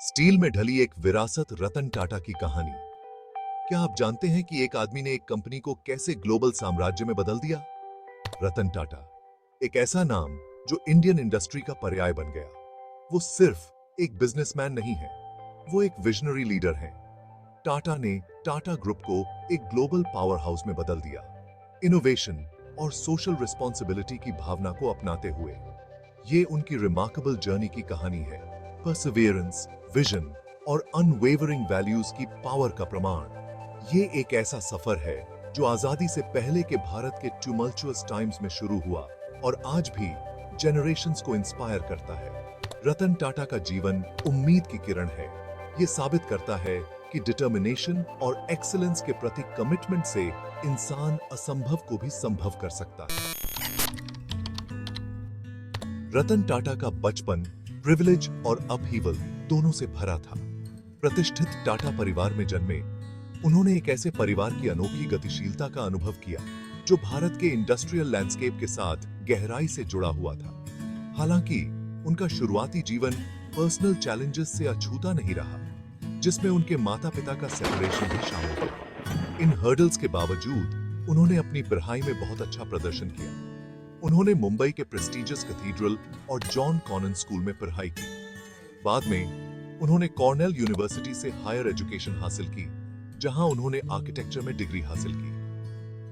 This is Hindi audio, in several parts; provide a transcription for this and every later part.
स्टील में ढली एक विरासत रतन टाटा की कहानी। क्या आप जानते हैं कि एक आदमी ने एक कंपनी को कैसे ग्लोबल साम्राज्य में बदल दिया? रतन टाटा एक ऐसा नाम जो इंडियन इंडस्ट्री का पर्याय बन गया। वो सिर्फ एक बिजनेसमैन नहीं है, वो एक विजनरी लीडर हैं। टाटा ने टाटा ग्रुप को एक ग्लोबल पावर हाउस में बदल दिया, इनोवेशन और सोशल रिस्पॉन्सिबिलिटी की भावना को अपनाते हुए। ये उनकी रिमार्केबल जर्नी की कहानी है, परसिवियरेंस, विजन और अनवेवरिंग वैल्यूज की पावर का प्रमाण। ये एक ऐसा सफर है जो आजादी से पहले के भारत के ट्यूमल्चुअस टाइम्स में शुरू हुआ और आज भी जनरेशंस को इंस्पायर करता है। रतन टाटा का जीवन उम्मीद की किरण है। ये साबित करता है कि डिटर्मिनेशन और एक्सीलेंस के प्रति कमिटमेंट से इंसान असंभव को भी संभव कर सकता है। रतन टाटा का बचपन प्रिविलेज और अपहीवल दोनों से भरा था। प्रतिष्ठित टाटा परिवार में जन्मे, उन्होंने एक ऐसे परिवार की अनोखी गतिशीलता का अनुभव किया जो भारत के इंडस्ट्रियल लैंडस्केप के साथ गहराई से जुड़ा हुआ था। हालांकि उनका शुरुआती जीवन पर्सनल चैलेंजेस से अछूता नहीं रहा, जिसमें उनके माता पिता का सेपरेशन भी शामिल था। इन हर्डल्स के बावजूद उन्होंने अपनी पढ़ाई में बहुत अच्छा प्रदर्शन किया। उन्होंने मुंबई के प्रेस्टिजियस कैथीड्रल और जॉन कॉनन स्कूल में पढ़ाई की। बाद में उन्होंने कॉर्नेल यूनिवर्सिटी से हायर एजुकेशन हासिल की, जहां उन्होंने आर्किटेक्चर में डिग्री हासिल की।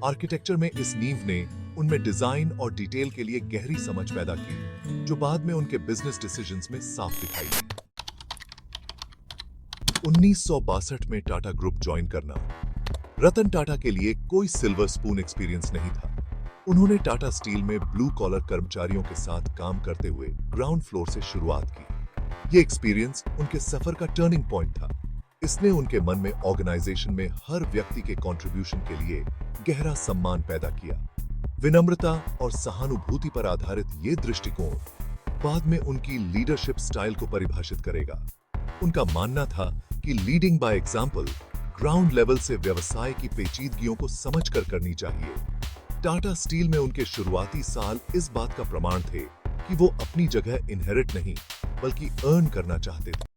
आर्किटेक्चर में इस नींव ने उनमें डिजाइन और डिटेल के लिए गहरी समझ पैदा की, जो बाद में उनके बिजनेस डिसीजंस में साफ दिखाई दी। 1962 में टाटा ग्रुप ज्वाइन करना रतन टाटा के लिए कोई सिल्वर स्पून एक्सपीरियंस नहीं था। उन्होंने टाटा स्टील में ब्लू कॉलर कर्मचारियों के साथ काम करते हुए ग्राउंड फ्लोर से शुरुआत की। ये एक्सपीरियंस उनके सफर का टर्निंग पॉइंट था। इसने उनके मन में ऑर्गेनाइजेशन में हर व्यक्ति के कंट्रीब्यूशन के लिए गहरा सम्मान पैदा किया। विनम्रता और सहानुभूति पर आधारित ये दृष्टिकोण बाद में उनकी लीडरशिप स्टाइल को परिभाषित करेगा। उनका मानना था कि leading by example ground level से व्यवसाय की पेचीदगियों को समझकर करनी चाहिए। टाटा स्टील में उनके शुरुआती साल इस बात का प्रमाण थे कि वो अपनी जगह इनहेरिट नहीं बल्कि अर्न करना चाहते थे।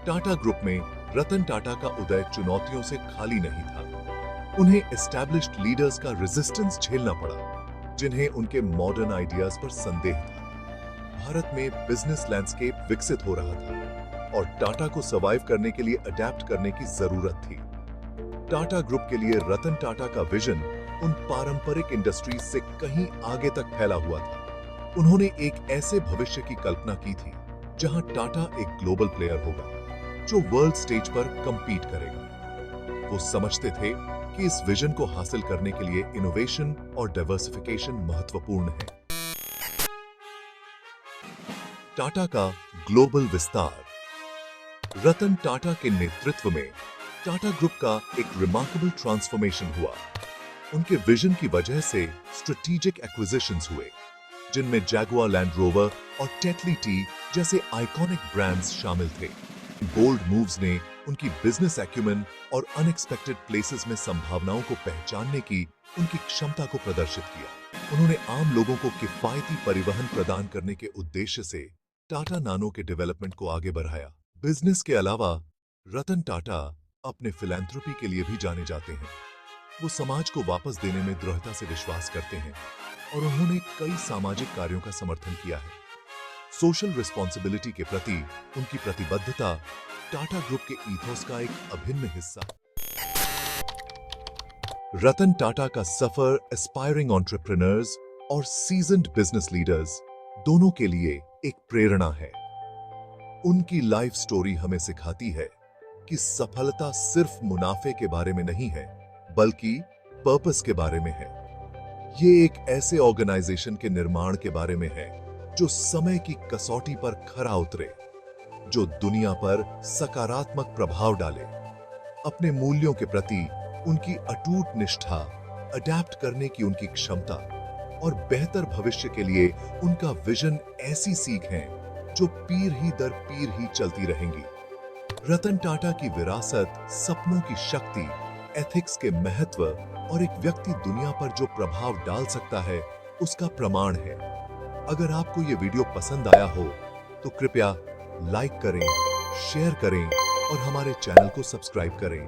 टाटा ग्रुप में रतन टाटा का उदय चुनौतियों से खाली नहीं था। उन्हें एस्टैब्लिश्ड लीडर्स का रेजिस्टेंस झेलना पड़ा, जिन्हें उनके मॉडर्न आइडियाज पर संदेह था। भारत में बिजनेस लैंडस्केप विकसित हो रहा था और टाटा को सर्वाइव करने के लिए अडेप्ट करने की जरूरत थी। टाटा ग्रुप के लिए रतन टाटा का विजन उन पारंपरिक इंडस्ट्रीज से कहीं आगे तक फैला हुआ था। उन्होंने एक ऐसे भविष्य की कल्पना की थी जहां टाटा एक ग्लोबल प्लेयर होगा जो वर्ल्ड स्टेज पर कंपीट करेगा। वो समझते थे कि इस विजन को हासिल करने के लिए इनोवेशन और डाइवर्सिफिकेशन महत्वपूर्ण है। टाटा का ग्लोबल विस्तार। रतन टाटा के नेतृत्व में टाटा ग्रुप का एक रिमार्केबल ट्रांसफॉर्मेशन हुआ। उनके विजन की वजह से स्ट्रेटेजिक एक्विजिशंस हुए, जिनमें जैगुआर लैंड रोवर और टेटली टी जैसे आइकॉनिक ब्रांड्स शामिल थे। बोल्ड मूव्स ने उनकी बिजनेस एक्यूमेन और अनएक्सपेक्टेड प्लेसेस में संभावनाओं को पहचानने की उनकी क्षमता को प्रदर्शित किया। उन्होंने आम लोगों को किफायती परिवहन प्रदान करने के उद्देश्य से टाटा नानो के डेवलपमेंट को आगे बढ़ाया। बिजनेस के अलावा रतन टाटा अपने फिलैंथ्रोपी के लिए भी जाने जाते हैं। वो समाज को वापस देने में दृढ़ता से विश्वास करते हैं और उन्होंने कई सामाजिक कार्यों का समर्थन किया है। सोशल रिस्पॉन्सिबिलिटी के प्रति उनकी प्रतिबद्धता टाटा ग्रुप के ईथोस का एक अभिन्न हिस्सा। रतन टाटा का सफर एस्पायरिंग एंटरप्रेन्योर्स और सीजन्ड बिजनेस लीडर्स दोनों के लिए एक प्रेरणा है। उनकी लाइफ स्टोरी हमें सिखाती है कि सफलता सिर्फ मुनाफे के बारे में नहीं है, बल्कि पर्पस के बारे में है। ये एक ऐसे ऑर्गेनाइजेशन के निर्माण के बारे में है जो समय की कसौटी पर खरा उतरे, जो दुनिया पर सकारात्मक प्रभाव डाले। अपने मूल्यों के प्रति उनकी अटूट निष्ठा, अडैप्ट करने की उनकी क्षमता और बेहतर भविष्य के लिए उनका विजन ऐसी सीख है जो पीढ़ी ही दर पीढ़ी चलती रहेंगी। रतन टाटा की विरासत, सपनों की शक्ति, एथिक्स के महत्व और एक व्यक्ति दुनिया पर जो प्रभाव डाल सकता है, उसका प्रमाण है। अगर आपको ये वीडियो पसंद आया हो तो कृपया लाइक करें, शेयर करें और हमारे चैनल को सब्सक्राइब करें।